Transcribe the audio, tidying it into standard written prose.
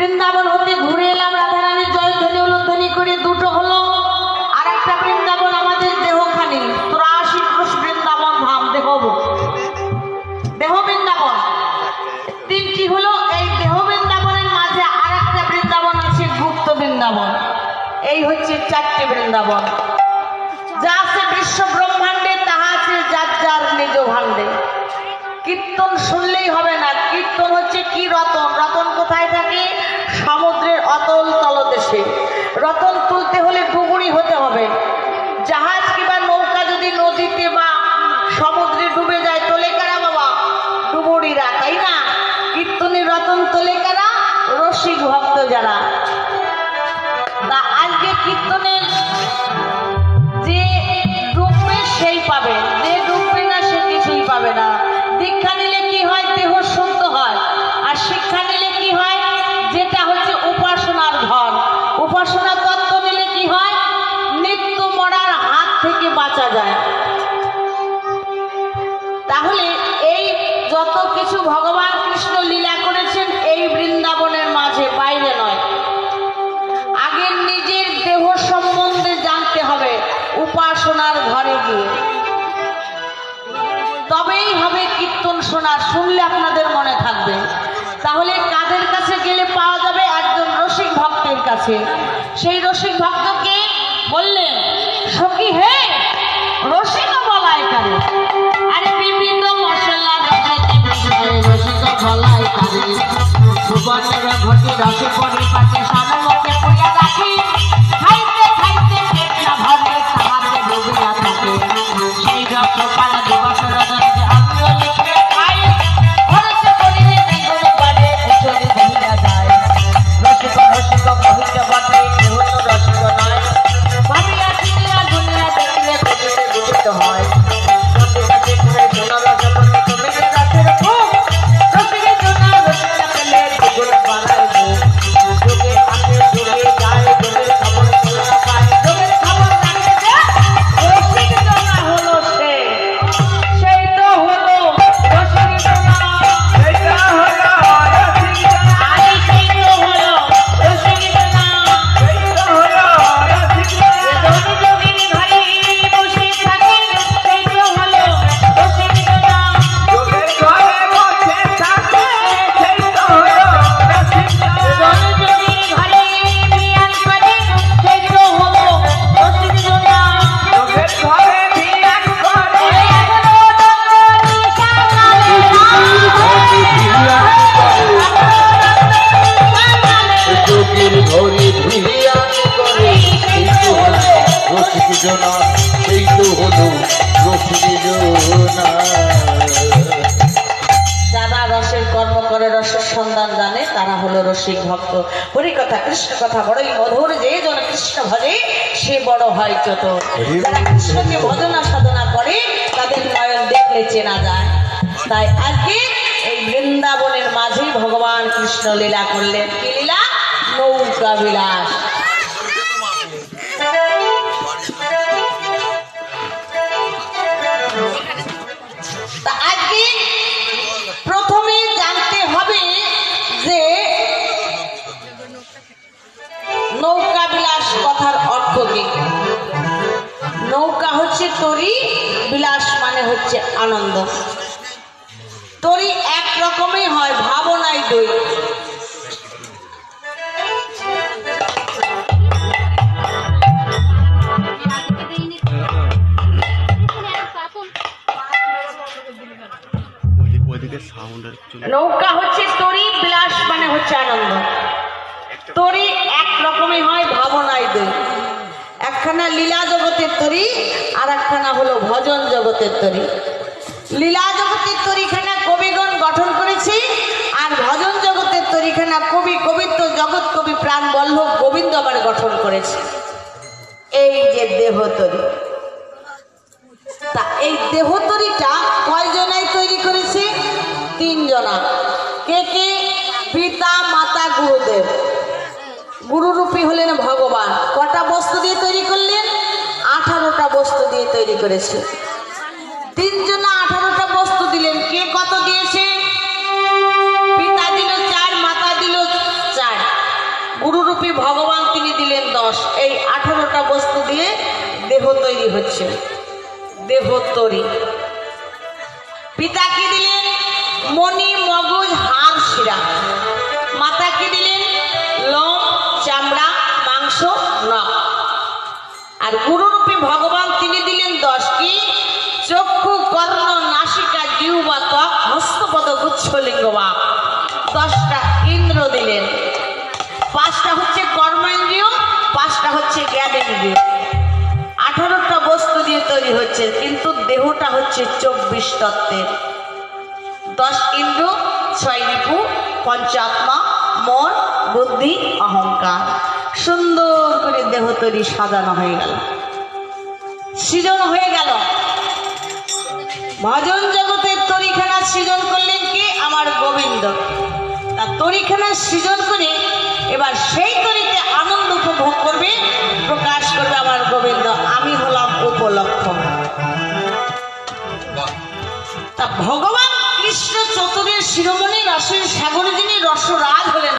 বৃন্দাবন হতে ঘুরে এলাম, রাধারানীর জয়ধ্বনি উলুধ্বনি করে দুটো হলো। আর একটা বৃন্দাবন আমাদের দেহখানি, 83 কোষ বৃন্দাবন ধাম, দেহ বৃন্দাবন। তিনটি হলো। এই দেহ বৃন্দাবনের মাঝে আর একটা বৃন্দাবন আছে, গুপ্ত বৃন্দাবন। এই হচ্ছে 4টি বৃন্দাবন। যা আছে বিশ্ব ব্রহ্মাণ্ডে তাহা আছে যার যার নিজ ভাণ্ডে। কীর্তন শুনলেই হবে না, কীর্তন হচ্ছে কি রতন। রতন কোথায় থাকে? সমুদ্রের অতল তলদেশে। রতন তুলতে হলে ডুবুরি হতে হবে। জাহাজ কিংবা নৌকা যদি নদীতে বা সমুদ্রে ডুবে যায়, তোলে কারা বাবা? ডুবুরিরা, তাই না? কীর্তনের রতন তোলে কারা? রসিক ভক্ত যারা। তা আজকে কীর্তনের যে ডুববে সেই পাবে, যে ডুববে না সে কিছুই পাবে না। দীক্ষা নিলে কি হয়? দেহ শুদ্ধ হয়। আর শিক্ষা নিলে কি হয়? যেটা হচ্ছে উপাসনার ধন। উপাসনা তত্ত্ব নিলে কি হয়? মৃত্যু মরার হাত থেকে বাঁচা যায়। তাহলে এই যত কিছু ভগবান কৃষ্ণ লীলা করেছেন এই বৃন্দাবনের মাঝে, বাইরে নয়। আগে নিজের দেহ সম্বন্ধে জানতে হবে উপাসনার ঘরে গিয়ে, তবেই হবে কীর্তন শোনা। শুনলে আপনাদের মনে থাকবে। তাহলে কাদের কাছে গেলে পাওয়া যাবে? একজন রসিক ভক্তের কাছে। সেই রসিক ভক্তকে বললেন, সখী হে রসিক বলায় কারে, আরে বিভিন্ন মশলা রসিক বলায় কারে, সুবর্ণের ঘটি রসে পরে পাশে সামলকে পুড়িয়া রাখি, খাইতে খাইতে পেট না ভরে তাহাতে ডুবিয়া থাকে। সেই রক্ত পালা দিবস রজনী আমিও লিখে খাই, খরচ করিলে দ্বিগুণ বাড়ে উচলি বহিয়া যায়। রসিক রসিক কহিতে বটে কেহ তো রসিক নয়, ভাবিয়া চিনিয়া গুনিয়া দেখিলে বুঝিতে বুঝিতে হয়। পণ্ডিতা দেখলে সোনা রসপতি কবিতে রসের খুব, রসিকে সোনা রসিকা পেলে দ্বিগুণ বাড়ায় মুখ। যুগে আসে যুগে যায়, যুগের খবর সোনা পায়, যুগের খবর রাখে যে রসিক জনা হলো সে। সেই তো হলো রসিক জনা, সেইটা হলো রসিক জনা। আরে সেই তো হলো রসিক জনা, সেইটা হলো রসিক জনা। ধনী যোগীর ঘরে বসে থাকে, সেই তো হলো রসিক জনা। যোগের ঘরে বসে থাকে, সেই তো হলো রসিক জনা। ধনী যোগীর ঘরে বিয়ান করে, সেই তো হলো রসিক জনা। যোগের ঘরে বিয়ান করে, এখনো দণ্ডনী সামনে যোগীর ঘরে ভিড়িয়ান করে, সেই তো হলো রসিক জনা, সেই তো হলো রসিক জনা। যারা রসের কর্ম করে, রসের সন্ধান জানে, তারা হলো রসিক ভক্ত। হরিকথা কৃষ্ণ কথা বড়ই মধুর, যে জন কৃষ্ণ ভজে সে বড় হয় চতুর। যারা কৃষ্ণকে ভজনা সাধনা করে তাদের নয়ন দেখলে চেনা যায়। তাই আজকে এই বৃন্দাবনের মাঝেই ভগবান কৃষ্ণ লীলা করলেন। কি লীলা? নৌকা বিলাস। তা আজকে প্রথমে জানতে হবে যে নৌকা বিলাস কথার অর্থ কি। নৌকা হচ্ছে তরী, বিলাস মানে হচ্ছে আনন্দ। তরী এক রকমই হয়, ভাবনাই দই। নৌকা হচ্ছে তরী, বিলাস মানে হচ্ছে আনন্দ। তরী এক রকমই হয়, ভাবনাই দই। একখানা লীলা জগতের তরী, আর একখানা হলো ভজন জগতের তরী। লীলা জগতের তরীখানা কবিগণ গঠন করেছে, আর ভজন জগতের তরীখানা কবি কবিত্ব জগৎ কবি প্রাণ বল্লভ গোবিন্দ আবার গঠন করেছে। এই যে দেহতরী, তা এই দেহতরীটা কয়জনাই তৈরি করেছে? 3 জনা। কে কে? পিতা মাতা গুরুদেব। গুরুরূপী হলেন ভগবান। কটা বস্তু দিয়ে তৈরি করলেন? 18টা বস্তু দিয়ে তৈরি করেছে। 3 জনা 18টা বস্তু দিলেন। কে কত দিয়েছে? পিতা দিল 4, মাতা দিল 4। ভগবান তিনি দিলেন 10। এই 18টা বস্তু দিয়ে দেহ তৈরি হচ্ছে, দেহ তৈরি। পিতা কি দিলেন? মণি, মগজ, হাড়, শিরা। মাতা কি দিলেন? লোম, চামড়া, মাংস, নখ। আর গুরুরূপী ভগবান তিনি দিলেন 10 কি? চক্ষু, কর্ণ, নাসিকা, জিহ্বা, ত্বক, হস্তপদ, গুচ্ছ, লিঙ্গ, বাক। 10টা ইন্দ্র দিলেন। 5টা হচ্ছে কর্মেন্দ্রিয়, 5টা হচ্ছে জ্ঞানেন্দ্রিয়। 18টা বস্তু দিয়ে তৈরি হচ্ছে, কিন্তু দেহটা হচ্ছে 24 তত্ত্বের। 10 ইন্দ্র, 6 রিপু, 5 আত্মা, মন, বুদ্ধি, অহংকার। সুন্দর করে দেহ তৈরি সাজানো হয়ে গেল, সৃজন হয়ে গেল। ভজন জগতের তরিখানা সৃজন করলেন কে? আমার গোবিন্দ। তার তরিখানা সৃজন করে এবার সেই তরিতে আনন্দ উপভোগ করবে, প্রকাশ করবে আমার গোবিন্দ। আমি হলাম উপলক্ষ। তা ভগবান কৃষ্ণ চতুরের শিরোমণি রসের সাগর যিনি রসরাজ হলেন।